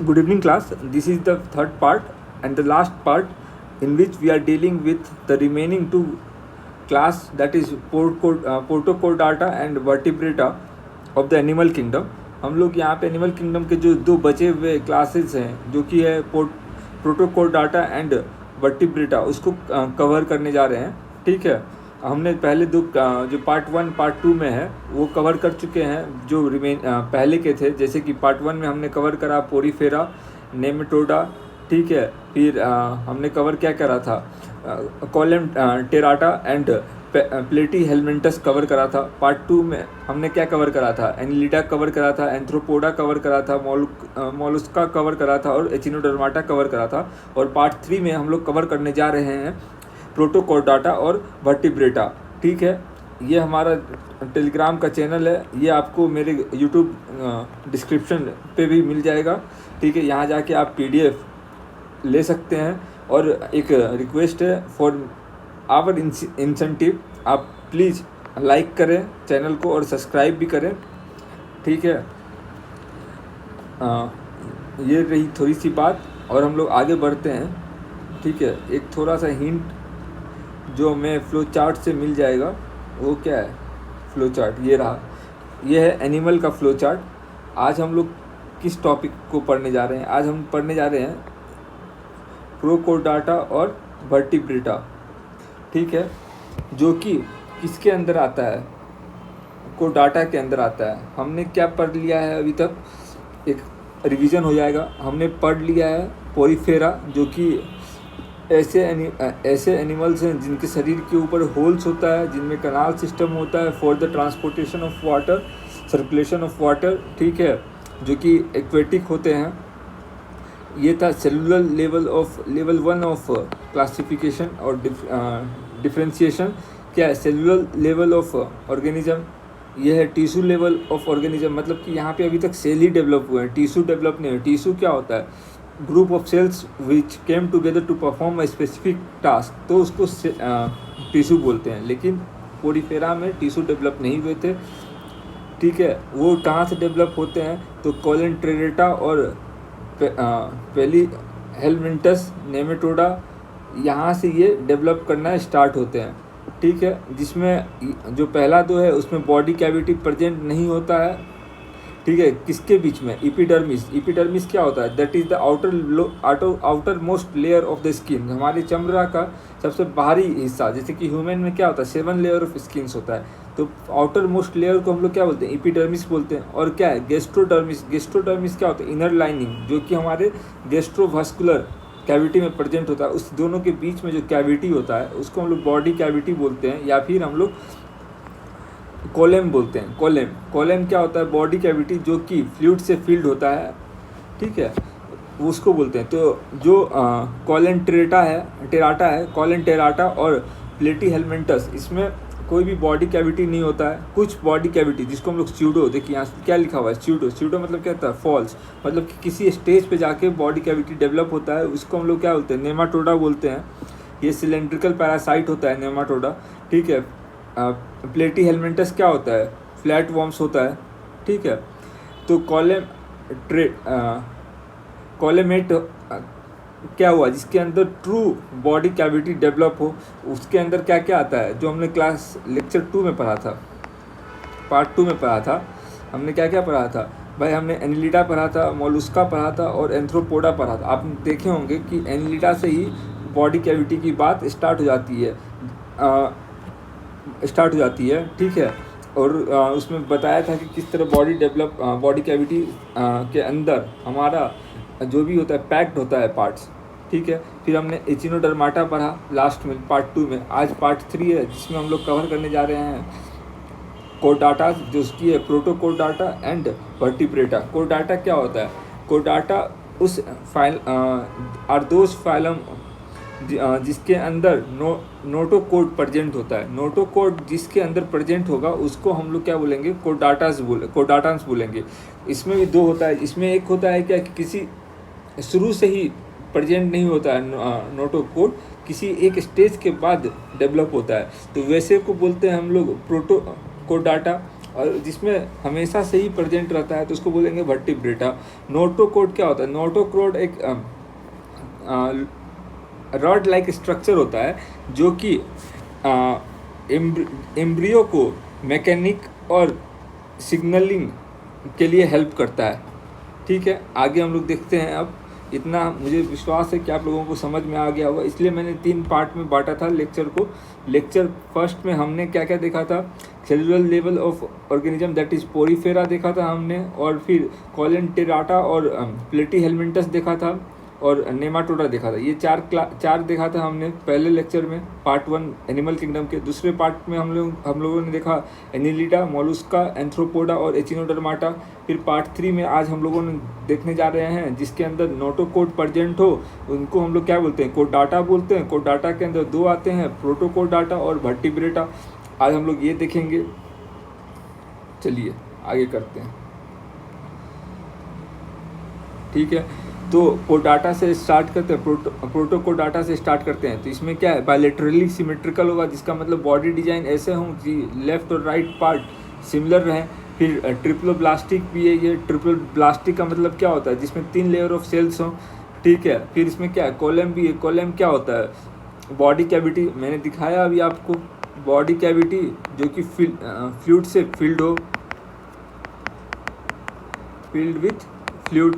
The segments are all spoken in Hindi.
Good evening, class. This is the third part and the last part in which we are dealing with the remaining two class, that is protocordata and vertebrata of the animal kingdom. हम लोग यहाँ पे एनिमल किंगडम के जो दो बचे हुए क्लासेस हैं जो कि है प्रोटोकोडाटा एंड वर्टिब्रेटा, उसको कवर करने जा रहे हैं. ठीक है, हमने पहले दो जो पार्ट 1 पार्ट 2 में है वो कवर कर चुके हैं जो पहले के थे. जैसे कि पार्ट 1 में हमने कवर करा पोरीफेरा, नेमेटोडा. ठीक है, फिर हमने कवर क्या करा था, कॉलम टेराटा एंड प्लेटी हेलमेंटस कवर करा था. पार्ट 2 में हमने क्या कवर करा था, एनिलिडा कवर करा था, एंथ्रोपोडा कवर करा था, मोलस्का कवर करा था और एचिनोडर्माटा कवर करा था. और पार्ट 3 में हम लोग कवर करने जा रहे हैं प्रोटोकोडाटा और वर्टिब्रेटा. ठीक है, ये हमारा टेलीग्राम का चैनल है, ये आपको मेरे यूट्यूब डिस्क्रिप्शन पे भी मिल जाएगा. ठीक है, यहाँ जाके आप PDF ले सकते हैं. और एक रिक्वेस्ट है फॉर आवर इंसेंटिव, आप प्लीज़ लाइक करें चैनल को और सब्सक्राइब भी करें. ठीक है, ये रही थोड़ी सी बात और हम लोग आगे बढ़ते हैं. ठीक है, एक थोड़ा सा हिंट जो हमें फ्लो चार्ट से मिल जाएगा, वो क्या है, फ्लो चार्ट ये रहा. ये है एनिमल का फ्लो चार्ट. आज हम लोग किस टॉपिक को पढ़ने जा रहे हैं, आज हम पढ़ने जा रहे हैं प्रोकोडाटा और वर्टिब्रेटा. ठीक है, जो कि किसके अंदर आता है, कोडाटा के अंदर आता है. हमने क्या पढ़ लिया है अभी तक, एक रिवीजन हो जाएगा. हमने पढ़ लिया है पोरीफेरा, जो कि ऐसे एनिमल्स हैं जिनके शरीर के ऊपर होल्स होता है, जिनमें कनाल सिस्टम होता है for the transportation of water, circulation of water. ठीक है, जो कि एक्वेटिक होते हैं. ये था सेलुलर लेवल 1 ऑफ क्लासिफिकेशन और डिफ्रेंशिएशन. क्या है, सेलुलर लेवल ऑफ ऑर्गेनिज्म. ये है टिश्यू लेवल ऑफ ऑर्गेनिज्म, मतलब कि यहाँ पे अभी तक सेल ही डेवलप हुए हैं, टिश्यू डेवलप नहीं हुए. टिश्यू क्या होता है, group of cells which came together to perform a specific task, तो उसको टिश्यू बोलते हैं. लेकिन पोरीफेरा में टिश्यू डेवलप नहीं हुए थे. ठीक है, वो कहाँ से डेवलप होते हैं, तो कोलेंट्रेटा और पेली हेलमिंटस, नेमेटोडा, यहाँ से ये डेवलप करना स्टार्ट होते हैं. ठीक है, जिसमें जो पहला दो है उसमें बॉडी कैविटी प्रेजेंट नहीं होता है. ठीक है, किसके बीच में, एपिडर्मिस क्या होता है, that is the outer most layer of the skin, हमारी चमड़ा का सबसे बाहरी हिस्सा. जैसे कि ह्यूमन में क्या होता है, 7 लेयर ऑफ स्किन्स होता है, तो आउटर मोस्ट लेयर को हम लोग क्या बोलते हैं, एपिडर्मिस बोलते हैं. और क्या है, गेस्ट्रोडर्मिस क्या होता है, इनर लाइनिंग, जो कि हमारे गेस्ट्रोवास्कुलर कैविटी में प्रेजेंट होता है. उस दोनों के बीच में जो कैविटी होता है उसको हम लोग बॉडी कैविटी बोलते हैं, या फिर हम लोग कोलेम बोलते हैं. कोलेम क्या होता है, बॉडी कैविटी जो कि फ्लूइड से फिल्ड होता है. ठीक है, उसको बोलते हैं. तो जो कॉलन टेराटा और प्लेटी हेलमेंटस, इसमें कोई भी बॉडी कैविटी नहीं होता है. कुछ बॉडी कैविटी जिसको हम लोग स्यूडो, देखिए यहाँ क्या लिखा हुआ है, स्यूडो मतलब क्या होता है, फॉल्स, मतलब कि किसी स्टेज पे जाके बॉडी कैविटी डेवलप होता है, उसको हम लोग क्या बोलते हैं, नेमाटोडा बोलते हैं. ये सिलेंड्रिकल पैरासाइट होता है नेमाटोडा. ठीक है, प्लेटी हेलमेंटस क्या होता है, फ्लैट वॉर्म्स होता है. ठीक है, तो कॉलेमेट क्या हुआ, जिसके अंदर ट्रू बॉडी कैविटी डेवलप हो, उसके अंदर क्या क्या आता है, जो हमने क्लास लेक्चर 2 में पढ़ा था, पार्ट 2 में पढ़ा था. हमने क्या क्या पढ़ा था भाई, हमने एनिलिडा पढ़ा था, मोलस्का पढ़ा था और एंथ्रोपोडा पढ़ा था. आप देखे होंगे कि एनिलिडा से ही बॉडी कैविटी की बात स्टार्ट हो जाती है. ठीक है, और उसमें बताया था कि किस तरह बॉडी कैविटी के अंदर हमारा जो भी होता है पैक्ड होता है पार्ट्स. ठीक है, फिर हमने एचिनोडर्माटा पढ़ा लास्ट में पार्ट 2 में. आज पार्ट 3 है जिसमें हम लोग कवर करने जा रहे हैं कोडाटा, जो उसकी है प्रोटोकोडाटा एंड वर्टिब्रेटा. कोडाटा क्या होता है, कोडाटा उस दोज फाइलम जिसके अंदर नोटोकोड प्रेजेंट होता है. नोटोकोड जिसके अंदर प्रेजेंट होगा उसको हम लोग क्या बोलेंगे, कोडाटांस बोलेंगे. इसमें भी दो होता है. इसमें एक होता है क्या कि किसी शुरू से ही प्रेजेंट नहीं होता है नोटोकोड, किसी एक स्टेज के बाद डेवलप होता है, तो वैसे को बोलते हैं हम लोग प्रोटोकोडाटा. और जिसमें हमेशा से ही प्रेजेंट रहता है तो उसको बोलेंगे वर्टिब्रेटा। नोटोकॉर्ड क्या होता है? नोटोकॉर्ड एक रॉड लाइक स्ट्रक्चर होता है जो कि एम्ब्रियो को मैकेनिक और सिग्नलिंग के लिए हेल्प करता है। ठीक है, आगे हम लोग देखते हैं। अब इतना मुझे विश्वास है कि आप लोगों को समझ में आ गया होगा, इसलिए मैंने 3 पार्ट में बांटा था लेक्चर को। लेक्चर फर्स्ट में हमने क्या क्या देखा था? Cellular level of organism that is Porifera देखा था हमने, और फिर कोलेंटेराटा और प्लेटीहेलमिंथस देखा था, और नेमाटोडा देखा था। ये चार देखा था हमने पहले लेक्चर में, पार्ट 1 एनिमल किंगडम के। दूसरे पार्ट में हम लोगों ने देखा एनिलिडा, मोलुस्का, एंथ्रोपोडा और एचिनोडर्माटा। फिर पार्ट 3 में आज हम लोगों ने देखने जा रहे हैं जिसके अंदर नोटोकॉर्ड प्रेजेंट हो, उनको हम लोग क्या बोलते हैं? कोडाटा बोलते हैं। कोडाटा के अंदर 2 आते हैं, प्रोटोकोडाटा और वर्टिब्रेटा। आज हम लोग ये देखेंगे। चलिए आगे करते हैं। ठीक है, तो कोडाटा से स्टार्ट करते हैं, प्रोटोकोडाटा से स्टार्ट करते हैं। तो इसमें क्या है? बायलेटरली सिमेट्रिकल होगा, जिसका मतलब बॉडी डिजाइन ऐसे हों कि लेफ्ट और राइट पार्ट सिमिलर रहें। फिर ट्रिप्लोब्लास्टिक भी है ये। ट्रिप्लोब्लास्टिक का मतलब क्या होता है? जिसमें 3 लेयर ऑफ सेल्स हों। ठीक है, फिर इसमें क्या है? कोलम भी है। कोलम क्या होता है? बॉडी कैविटी, मैंने दिखाया अभी आपको, बॉडी कैविटी जो कि फ्लूइड से फिल्ड हो, फिल्ड विथ फ्लूइड,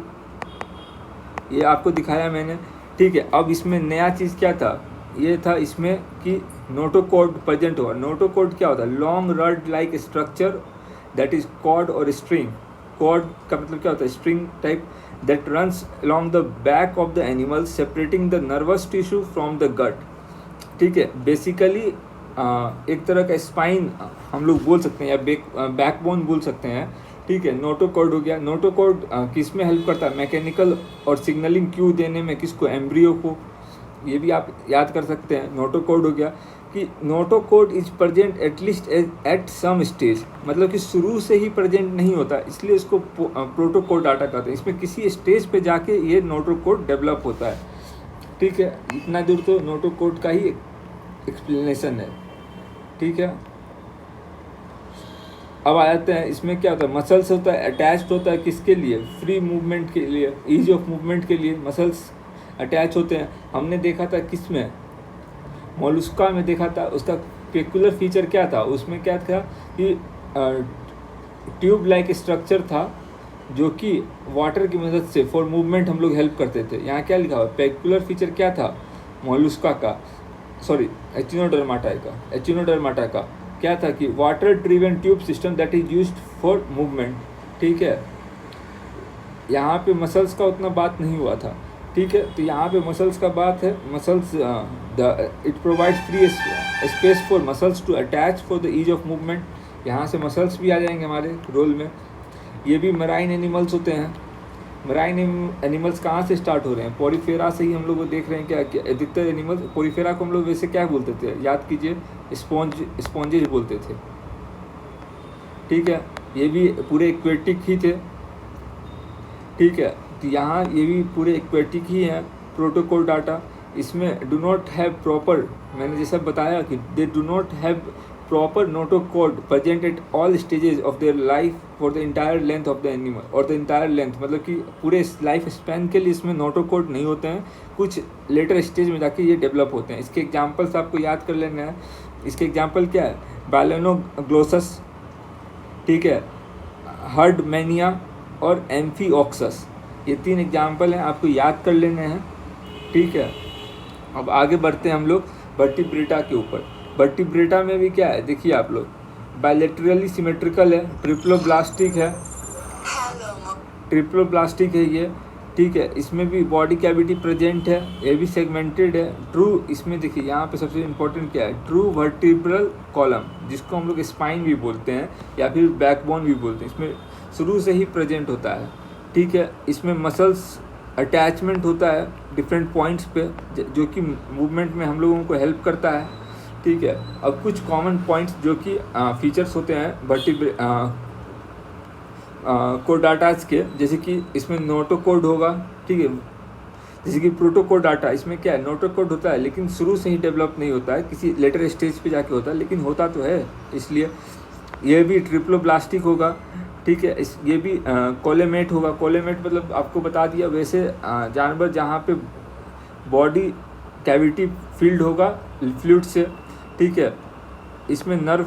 ये आपको दिखाया मैंने। ठीक है, अब इसमें नया चीज़ क्या था? ये था इसमें कि नोटोकॉर्ड प्रेजेंट हुआ। नोटोकॉर्ड क्या होता है? Long rod like structure that is cord और स्ट्रिंग। कॉर्ड का मतलब क्या होता है? String type that runs along the back of the animal separating the nervous tissue from the gut. ठीक है, बेसिकली एक तरह का स्पाइन हम लोग बोल सकते हैं, या बैकबोन बोल सकते हैं। ठीक है, नोटोकॉर्ड हो गया। नोटोकॉर्ड किस में हेल्प करता है? मैकेनिकल और सिग्नलिंग क्यू देने में। किसको? एम्ब्रियो को। ये भी आप याद कर सकते हैं। नोटोकॉर्ड हो गया कि notochord is present at least at some stage, मतलब कि शुरू से ही प्रेजेंट नहीं होता, इसलिए इसको प्रोटोकोडाटा कहते हैं। इसमें किसी स्टेज पे जाके ये नोटोकॉर्ड डेवलप होता है। ठीक है, इतना दूर तो नोटोकॉर्ड का ही एक्सप्लेनेशन है। ठीक है, अब आ जाते हैं इसमें क्या होता है? मसल्स होता है, अटैच्ड होता है किसके लिए? फ्री मूवमेंट के लिए, ईज ऑफ मूवमेंट के लिए मसल्स अटैच होते हैं। हमने देखा था किस में? मोलुस्का में देखा था। उसका पेकुलर फीचर क्या था? उसमें क्या था कि ट्यूब लाइक स्ट्रक्चर था जो कि वाटर की मदद से फॉर मूवमेंट हम लोग हेल्प करते थे। यहाँ क्या लिखा हुआ? पेकुलर फीचर क्या था मोलुस्का का? सॉरी, एचिनोडर्माटा का क्या था कि water driven tube system that is used for movement. ठीक है, यहाँ पे मसल्स का उतना बात नहीं हुआ था। ठीक है, तो यहाँ पे मसल्स का बात है। Muscles it provides free space for muscles to attach for the ease of movement. यहाँ से मसल्स भी आ जाएंगे हमारे रोल में। ये भी मराइन एनिमल्स होते हैं। मराइन एनिमल्स कहाँ से स्टार्ट हो रहे हैं? पोरीफेरा से ही हम लोग देख रहे हैं। क्या अधिकतर एनिमल्स, पोरीफेरा को हम लोग वैसे क्या बोलते थे? याद कीजिए, स्पॉन्जेज बोलते थे। ठीक है, ये भी पूरे एक्वेटिक ही थे। ठीक है, तो यहाँ ये भी पूरे एक्वेटिक ही हैं। प्रोटोकोडाटा इसमें डू नॉट हैव प्रॉपर, मैंने जैसा बताया कि दे do not have proper notochord present at all stages of their life for the entire length of the animal, और द इंटायर लेंथ मतलब कि पूरे लाइफ स्पैन के लिए इसमें नोटोकॉर्ड नहीं होते हैं। कुछ लेटर स्टेज में जाके ये डेवलप होते हैं। इसके एग्जाम्पल्स आपको याद कर लेना है। इसके एग्जाम्पल क्या है? बैलेनोग्लोसस, ठीक है, हर्डमैनिया और एम्फीऑक्सस, ये 3 एग्जाम्पल हैं, आपको याद कर लेने हैं। ठीक है, अब आगे बढ़ते हैं हम लोग वर्टिब्रेटा के ऊपर। वर्टिब्रेटा में भी क्या है? देखिए आप लोग, बायलेटरली सिमेट्रिकल है, ट्रिप्लोब्लास्टिक है, ये। ठीक है, इसमें भी बॉडी कैविटी प्रेजेंट है, ये भी सेगमेंटेड है। ट्रू, इसमें देखिए यहाँ पे सबसे इम्पोर्टेंट क्या है? ट्रू वर्टिब्रल कॉलम, जिसको हम लोग स्पाइन भी बोलते हैं या फिर बैकबोन भी बोलते हैं, इसमें शुरू से ही प्रेजेंट होता है। ठीक है, इसमें मसल्स अटैचमेंट होता है डिफरेंट पॉइंट्स पे, जो कि मूवमेंट में हम लोगों को हेल्प करता है। ठीक है, अब कुछ कॉमन पॉइंट्स जो कि फीचर्स होते हैं कोडाटास के, जैसे कि इसमें नोटोकॉर्ड होगा। ठीक है, जैसे कि प्रोटोकोडाटा, इसमें क्या है? नोटोकॉर्ड होता है, लेकिन शुरू से ही डेवलप नहीं होता है, किसी लेटर स्टेज पे जाके होता है, लेकिन होता तो है। इसलिए ये भी ट्रिप्लोब्लास्टिक होगा, ठीक है। ये भी कोलेमेट होगा। कोलेमेट मतलब आपको बता दिया, वैसे जानवर जहाँ पे बॉडी कैविटी फील्ड होगा फ्लूइड से, ठीक है। इसमें नर्व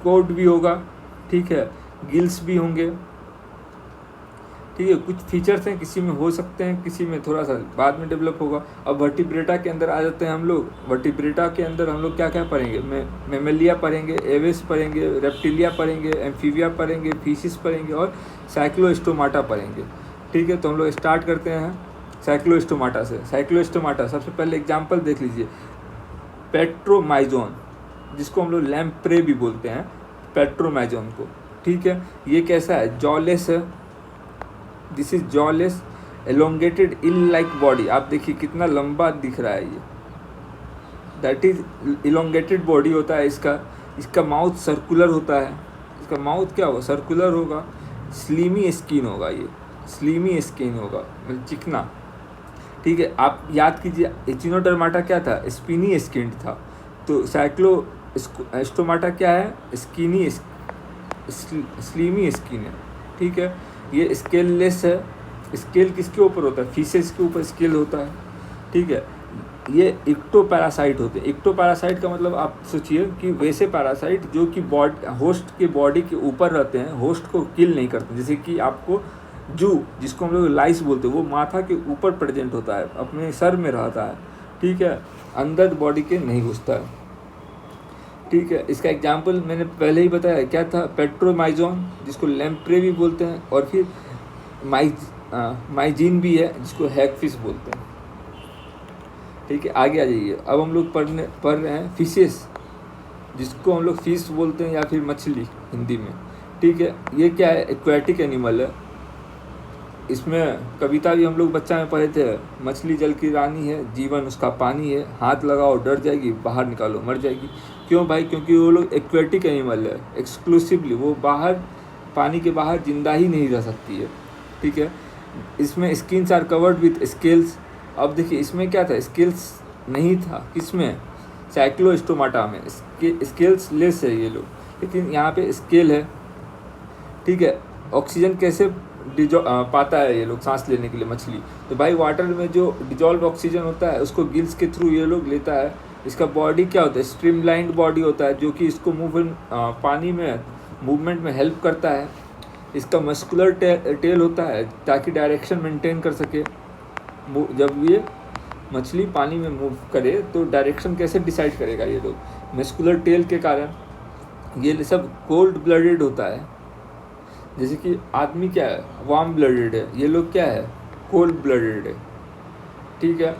कोड भी होगा, ठीक है, गिल्स भी होंगे, ठीक है। कुछ फीचर्स हैं, किसी में हो सकते हैं, किसी में थोड़ा सा बाद में डेवलप होगा। अब वर्टिब्रेटा के अंदर आ जाते हैं हम लोग। वर्टिब्रेटा के अंदर हम लोग क्या क्या पढ़ेंगे? मेमेलिया पढ़ेंगे, एवेस पढ़ेंगे, रेप्टिलिया पढ़ेंगे, एम्फीबिया पढ़ेंगे, फिशिस पढ़ेंगे और साइक्लोस्टोमाटा पढ़ेंगे, ठीक है। तो हम लोग स्टार्ट करते हैं साइक्लोस्टोमाटा से। साइक्लोस्टोमाटा सबसे पहले एग्जाम्पल देख लीजिए, पेट्रोमाइजोन, जिसको हम लोग लैम्प्रे भी बोलते हैं, पेट्रोमाइजोन को, ठीक है। ये कैसा है? जॉलेस है। This is jawless elongated eel like body. आप देखिए कितना लंबा दिख रहा है ये, दैट इज इलोंगेटेड बॉडी होता है इसका। इसका माउथ सर्कुलर होता है। इसका माउथ क्या होगा? सर्कुलर होगा। स्लीमी स्किन होगा, ये स्लीमी स्किन होगा, मतलब चिकना, ठीक है। आप याद कीजिए, एचिनोडर्माटा क्या था? स्पिनी स्किन था। तो साइक्लोस्टोमाटा क्या है? स्किनी स्लीमी स्किन है, ठीक है। ये स्केललेस है। स्केल किसके ऊपर होता है? फिशेस के ऊपर स्केल होता है, ठीक है। ये इक्टोपैरासाइट होते हैं। इक्टोपैरासाइट का मतलब आप सोचिए कि वैसे पैरासाइट जो कि होस्ट के बॉडी के ऊपर रहते हैं, होस्ट को किल नहीं करते। जैसे कि आपको जू, जिसको हम लोग लाइस बोलते हैं, वो माथा के ऊपर प्रेजेंट होता है, अपने सर में रहता है, ठीक है, अंदर बॉडी के नहीं घुसता है, ठीक है। इसका एग्जाम्पल मैंने पहले ही बताया, क्या था? पेट्रोमाइजोन, जिसको लैम्प्रे भी बोलते हैं, और फिर माइजीन भी है, जिसको हैगफिश बोलते हैं, ठीक है। आगे आ जाइए। अब हम लोग पढ़ रहे हैं फिशेस, जिसको हम लोग फिश बोलते हैं या फिर मछली हिंदी में, ठीक है। ये क्या है? एक्वेटिक एनिमल है। इसमें कविता भी हम लोग बच्चा में पढ़े थे, मछली जल की रानी है, जीवन उसका पानी है, हाथ लगाओ डर जाएगी, बाहर निकालो मर जाएगी। क्यों भाई? क्योंकि वो लोग एक्वेटिक एनिमल है, एक्सक्लूसिवली वो बाहर, पानी के बाहर जिंदा ही नहीं रह सकती है, ठीक है। इसमें skins are covered with scales. अब देखिए इसमें क्या था? स्केल्स नहीं था। किसमें? साइक्लोस्टोमाटा में स्केल्स लेस है ये लोग, लेकिन यहाँ पे स्केल है, ठीक है। ऑक्सीजन कैसे पाता है ये लोग सांस लेने के लिए? मछली तो भाई वाटर में जो डिजॉल्व ऑक्सीजन होता है उसको गिल्स के थ्रू ये लोग लेता है। इसका बॉडी क्या होता है? स्ट्रीमलाइंड बॉडी होता है, जो कि इसको पानी में मूवमेंट में हेल्प करता है। इसका मस्कुलर टेल होता है ताकि डायरेक्शन मेंटेन कर सके। जब ये मछली पानी में मूव करे तो डायरेक्शन कैसे डिसाइड करेगा ये लोग? मस्कुलर टेल के कारण। ये सब कोल्ड ब्लडेड होता है, जैसे कि आदमी क्या है? वार्म ब्लडेड है, ये लोग क्या है? कोल्ड ब्लडेड है, ठीक है।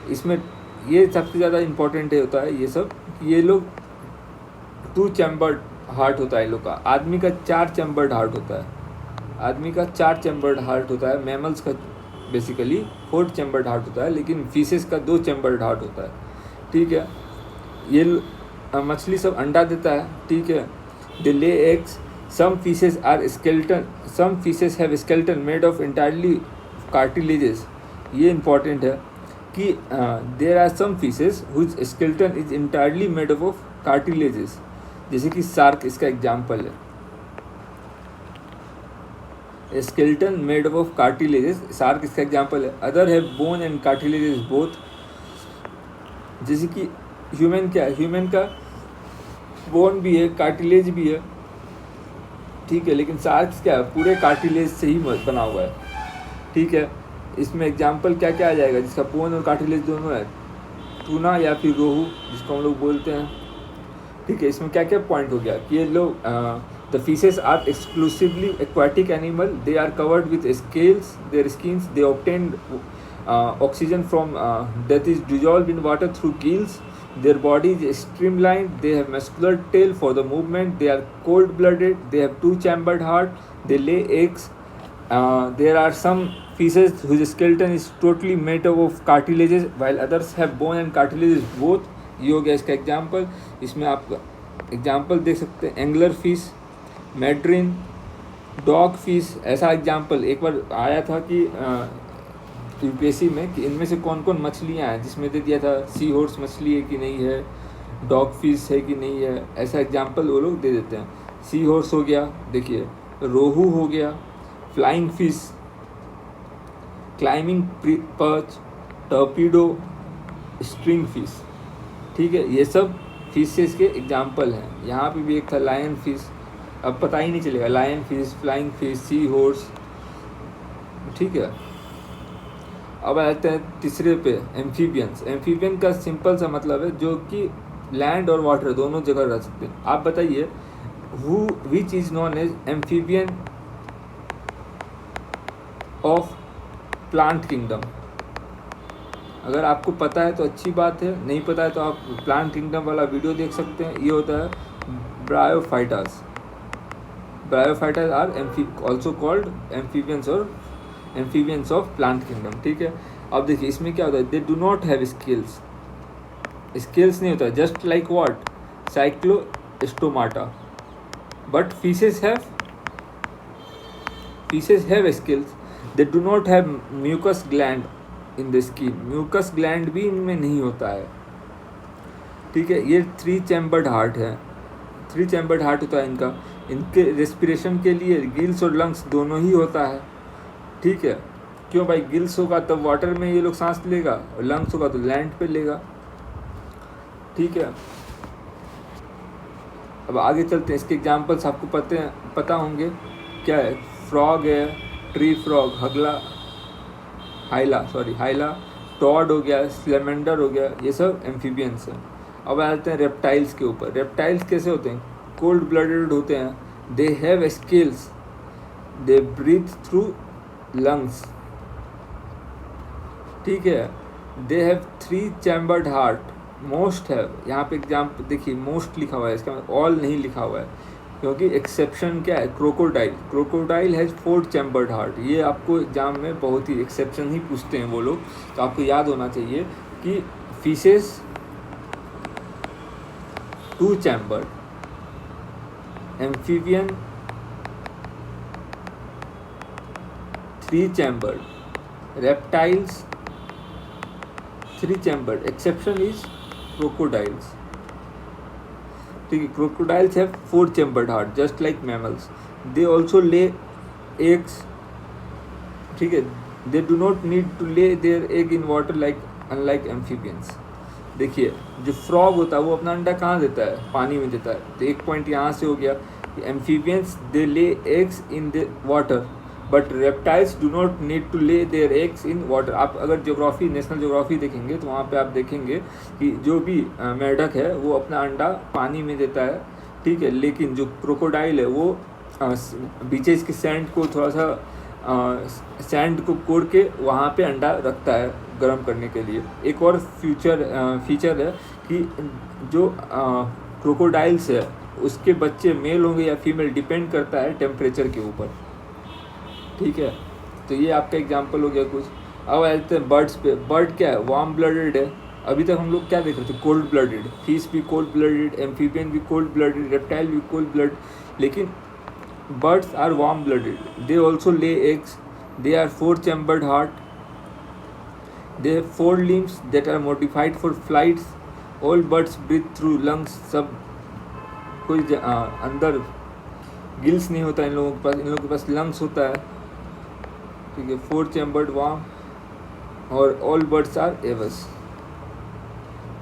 इसमें ये सबसे ज़्यादा इम्पोर्टेंट होता है ये सब, ये लोग 2 चैम्बर्ड हार्ट होता है इन लोग का। आदमी का 4 चैम्बर्ड हार्ट होता है, आदमी का 4 चैम्बर्ड हार्ट होता है। मैमल्स का बेसिकली 4 चैम्बर्ड हार्ट होता है, लेकिन फिशेस का 2 चैम्बर्ड हार्ट होता है, ठीक है। ये मछली सब अंडा देता है, ठीक है। They lay eggs. Some fishes are skeleton. Some fishes have skeleton made of entirely cartilages. ये important है कि there are some fishes whose skeleton is entirely made up of cartilages. जैसे कि शार्क इसका एग्जाम्पल है, skeleton made up of cartilages, shark इसका एग्जाम्पल है। Other have bone and cartilages both. जैसे कि ह्यूमन क्या है? ह्यूमन का बोन भी है, कार्टिलेज भी है, ठीक है। लेकिन शार्क्स क्या है? पूरे कार्टिलेज से ही बना हुआ है, ठीक है। इसमें एग्जाम्पल क्या क्या आ जाएगा जिसका बोन और कार्टिलेज दोनों है? टूना या फिर रोहू, जिसको हम लोग बोलते हैं, ठीक है। इसमें क्या क्या पॉइंट हो गया कि ये लोग the fishes are exclusively aquatic animal, they are covered with scales, their skins, they obtain oxygen from that is dissolve in water through gills, their body is streamlined, they have muscular tail for the movement, they are cold blooded, they have 2 chambered heart, they lay eggs. There are some fishes whose skeleton is totally made up of cartilages, while others have bone and cartilages both. ये हो गया इसका एग्जाम्पल। इसमें आप एग्जाम्पल देख सकते हैं, angler fish, mandarin, dog fish. ऐसा एग्जाम्पल एक बार आया था कि यूपीएससी में कि इनमें से कौन कौन मछलियाँ हैं, जिसमें दे दिया था सी हॉर्स मछली है कि नहीं है, डॉग फिश है कि नहीं है, ऐसा एग्जाम्पल वो लोग दे देते हैं। सी हॉर्स हो गया, देखिए रोहू हो गया, flying fish, climbing perch, torpedo, string fish. ठीक है, ये सब फिशेस के एग्जाम्पल हैं। यहाँ पे भी एक था लायन फिश, अब पता ही नहीं चलेगा, lion fish, flying fish, sea horse. ठीक है, अब आते हैं तीसरे पे, एम्फीबियंस। एम्फीबियन का सिंपल सा मतलब है जो कि लैंड और वाटर दोनों जगह रह सकते हैं। आप बताइए which is known as amphibian of plant kingdom. अगर आपको पता है तो अच्छी बात है, नहीं पता है तो आप प्लांट किंगडम वाला वीडियो देख सकते हैं। ये होता है bryophytas. Bryophytas are also called amphibians और एम्फीबियंस ऑफ प्लांट किंगडम। ठीक है, अब देखिए इसमें क्या होता है, they do not have scales. Scales नहीं होता, just like what, cyclostomata, but fishes have scales. They do not have mucus gland in the skin. Mucus gland भी इनमें नहीं होता है। ठीक है, ये 3 चैम्बर्ड हार्ट है। 3 चैम्बर्ड हार्ट होता है इनका। इनके रेस्पिरेशन के लिए गिल्स और लंग्स दोनों ही होता है। ठीक है, क्यों भाई, गिल्स होगा तब वाटर में ये लोग सांस लेगा और लंग्स होगा तो लैंड पे लेगा। ठीक है, अब आगे चलते हैं। इसके एग्जाम्पल्स आपको पता होंगे। क्या है, फ्रॉग है, ट्री फ्रॉग, हाइला, टॉड हो गया, स्लेमेंडर हो गया, ये सब एम्फीबियंस हैं। अब आते हैं रेप्टाइल्स के ऊपर। रेप्टाइल्स कैसे होते हैं, कोल्ड ब्लडेड होते हैं। They have scales, they breathe through lungs. ठीक है, they have 3 chambered heart. Most है, यहाँ पे एग्जाम्पल देखिए, मोस्ट लिखा हुआ है, इसका ऑल नहीं लिखा हुआ है, क्योंकि एक्सेप्शन क्या है, क्रोकोडाइल हैज़ 4 चैम्बर्ड हार्ट। ये आपको एग्जाम में बहुत ही एक्सेप्शन ही पूछते हैं वो लोग, तो आपको याद होना चाहिए कि fishes 2 chambered, amphibian 3 chambered, reptiles 3 chambered, exception is crocodiles। ठीक है, crocodiles have 4 chambered heart just like mammals। they also lay eggs। ठीक है, they do not need to lay their egg in water like unlike amphibians। देखिए जो फ्रॉग होता है वो अपना अंडा कहाँ देता है, पानी में देता है। तो एक पॉइंट यहाँ से हो गया कि amphibians they lay eggs in the water but reptiles do not need to lay their eggs in water. आप अगर ज्योग्राफी, नेशनल ज्योग्राफी देखेंगे तो वहाँ पे आप देखेंगे कि जो भी मेढक है वो अपना अंडा पानी में देता है। ठीक है, लेकिन जो क्रोकोडाइल है वो बीचेस के सैंड को थोड़ा सा सैंड को कोड़ के वहाँ पे अंडा रखता है गर्म करने के लिए। एक और फीचर है कि जो क्रोकोडाइल्स है उसके बच्चे मेल होंगे या फीमेल डिपेंड करता है टेम्परेचर के ऊपर। ठीक है, तो ये आपका एग्जांपल हो गया कुछ। अब आते हैं बर्ड्स पे। बर्ड क्या है, वार्म ब्लडेड है। अभी तक हम लोग क्या देख रहे थे, कोल्ड ब्लडेड। फिश भी कोल्ड ब्लडेड, एम्फीबियन भी कोल्ड ब्लडेड, रेप्टाइल भी कोल्ड ब्लड। लेकिन birds are warm blooded. They also lay eggs, they are 4 chambered heart, they have 4 limbs that are modified for flights. All birds breathe through lungs. सब कोई अंदर गिल्स नहीं होता इन लोगों के पास, इन लोगों के पास लंग्स होता है। ठीक है, 4 चैम्बर्ड वार्म और ऑल बर्ड्स आर एवस।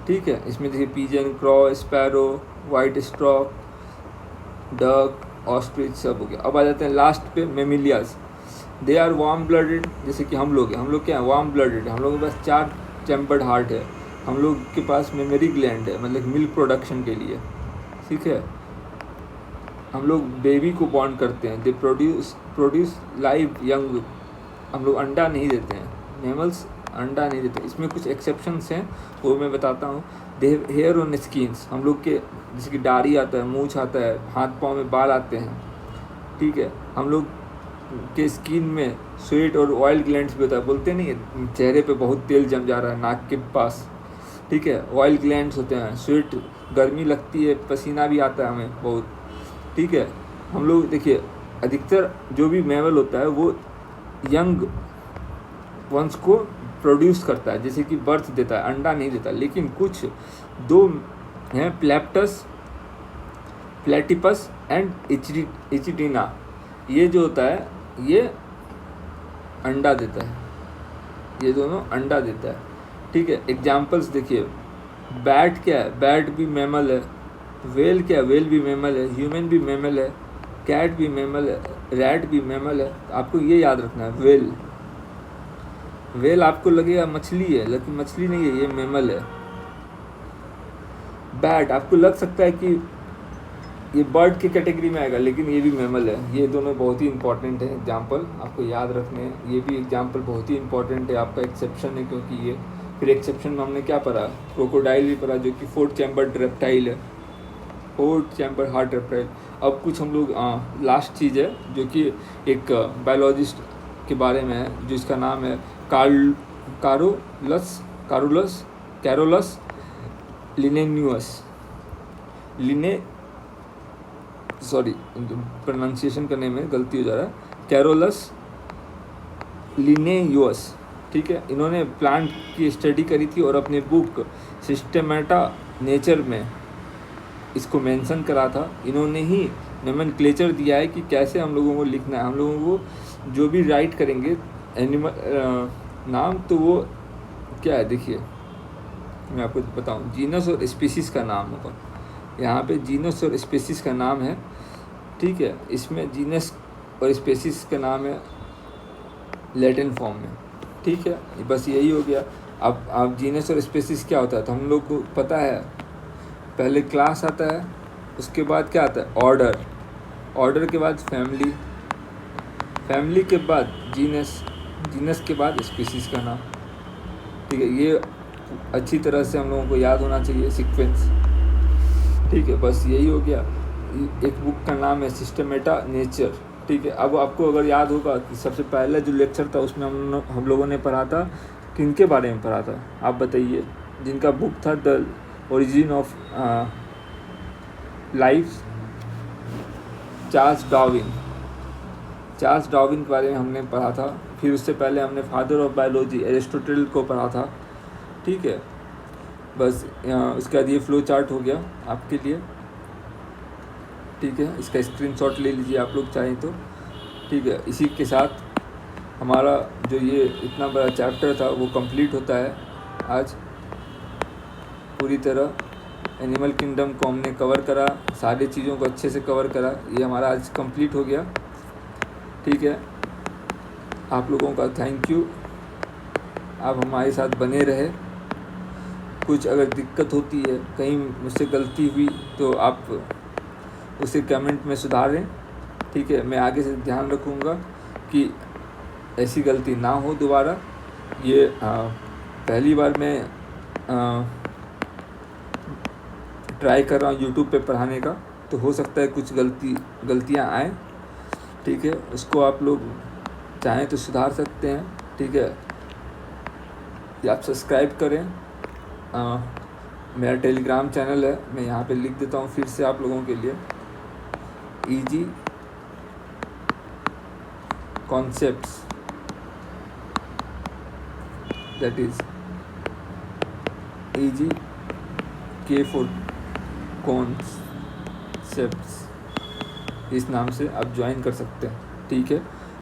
ठीक है, इसमें देखिए pigeon, crow, sparrow, white stork, duck, ostrich सब हो गया। अब आ जाते हैं लास्ट पे, mammalia. They are warm blooded, जैसे कि हम लोग क्या है, वार्म ब्लडेड। हम लोगों के पास 4 चैम्बर्ड हार्ट है। हम लोग के पास मेमरी ग्लैंड है, मतलब मिल्क प्रोडक्शन के लिए। ठीक है, हम लोग बेबी को बॉर्न करते हैं, दे प्रोड्यूस लाइव यंग। हम लोग अंडा नहीं देते हैं, मैमल्स अंडा नहीं देते। इसमें कुछ एक्सेप्शंस हैं, वो मैं बताता हूँ। They have hair on skins. हम लोग के जैसे कि दाढ़ी आता है, मूंछ आता है, हाथ पाँव में बाल आते हैं। ठीक है, हम लोग के स्किन में स्वेट और ऑयल ग्लैंड्स भी होता है। बोलते नहीं है चेहरे पे बहुत तेल जम जा रहा है नाक के पास। ठीक है, ऑयल ग्लैंड्स होते हैं, स्वेट, गर्मी लगती है, पसीना भी आता है हमें बहुत। ठीक है, हम लोग देखिए अधिकतर जो भी मैमल होता है वो यंग वंस को प्रोड्यूस करता है, जैसे कि बर्थ देता है, अंडा नहीं देता। लेकिन कुछ 2 हैं, प्लेटिपस एंड एचिटीना, ये जो होता है ये अंडा देता है, ये दोनों अंडा देता है। ठीक है, एग्जाम्पल्स देखिए, बैट क्या है, बैट भी मैमल है। वेल क्या है, वेल भी मैमल है। ह्यूमन भी मैमल है। कैट भी मैमल है। रैट भी मैमल है। आपको ये याद रखना है, वेल। वेल आपको लगेगा मछली है, लेकिन मछली नहीं है, ये मैमल है। बैट आपको लग सकता है कि ये बर्ड की कैटेगरी में आएगा, लेकिन ये भी मैमल है। ये दोनों बहुत ही इंपॉर्टेंट है एग्जाम्पल, आपको याद रखने हैं। ये भी एग्जाम्पल बहुत ही इंपॉर्टेंट है, आपका एक्सेप्शन है, क्योंकि ये फिर एक्सेप्शन में हमने क्या पढ़ा, क्रोकोडाइल भी पढ़ा, जो कि 4 चैम्बर्ड रेप्टाइल है, 4 चैम्बर हार्ट रेप्टाइल। अब कुछ हम लोग लास्ट चीज़ है जो कि एक बायोलॉजिस्ट के बारे में है, जिसका नाम है कैरोलस प्रोनाउंसिएशन करने में गलती हो जा रहा है, कैरोलस लिनेयुस। ठीक है, इन्होंने प्लांट की स्टडी करी थी और अपने बुक सिस्टेमेटा नेचर में इसको मेंशन करा था। इन्होंने ही नोमेनक्लेचर दिया है कि कैसे हम लोगों को लिखना है। हम लोगों को जो भी राइट करेंगे एनिमल नाम, तो वो क्या है, देखिए मैं आपको बताऊं, जीनस और स्पीसीज का नाम होगा। यहाँ पे जीनस और स्पीसीज का नाम है। ठीक है, इसमें जीनस और स्पीसीज का नाम है लैटिन फॉर्म में। ठीक है, बस यही हो गया। अब जीनस और स्पीसीज क्या होता है, तो हम लोग को पता है, पहले क्लास आता है, उसके बाद क्या आता है, ऑर्डर, ऑर्डर के बाद फैमिली, फैमिली के बाद जीनस, जीनस के बाद स्पीसीज का नाम। ठीक है, ये अच्छी तरह से हम लोगों को याद होना चाहिए सीक्वेंस। ठीक है, बस यही हो गया। एक बुक का नाम है सिस्टेमेटा नेचर। ठीक है, अब आपको अगर याद होगा कि सबसे पहले जो लेक्चर था उसमें हम लोगों ने पढ़ा था, किनके बारे में पढ़ा था, आप बताइए, जिनका बुक था the origin of life, Charles Darwin के बारे में हमने पढ़ा था। फिर उससे पहले हमने फादर ऑफ बायोलॉजी एरिस्टोटल को पढ़ा था। ठीक है, बस उसके बाद ये फ्लो चार्ट हो गया आपके लिए। ठीक है, इसका स्क्रीनशॉट ले लीजिए आप लोग चाहें तो। ठीक है, इसी के साथ हमारा जो ये इतना बड़ा चैप्टर था वो कंप्लीट होता है आज। पूरी तरह एनिमल किंगडम को हमने कवर करा, सारी चीज़ों को अच्छे से कवर करा, ये हमारा आज कंप्लीट हो गया। ठीक है, आप लोगों का थैंक यू, आप हमारे साथ बने रहे। कुछ अगर दिक्कत होती है, कहीं मुझसे गलती हुई, तो आप उसे कमेंट में सुधारें। ठीक है, मैं आगे से ध्यान रखूँगा कि ऐसी गलती ना हो दोबारा। ये पहली बार मैं ट्राई कर रहा हूँ यूट्यूब पे पढ़ाने का, तो हो सकता है कुछ गलतियाँ आएँ। ठीक है, उसको आप लोग चाहें तो सुधार सकते हैं। ठीक है, या आप सब्सक्राइब करें। मेरा टेलीग्राम चैनल है, मैं यहाँ पे लिख देता हूँ फिर से आप लोगों के लिए, easy concepts, that is easy के फॉर कॉन्सेप्ट्स, इस नाम से आप ज्वाइन कर सकते हैं। ठीक है।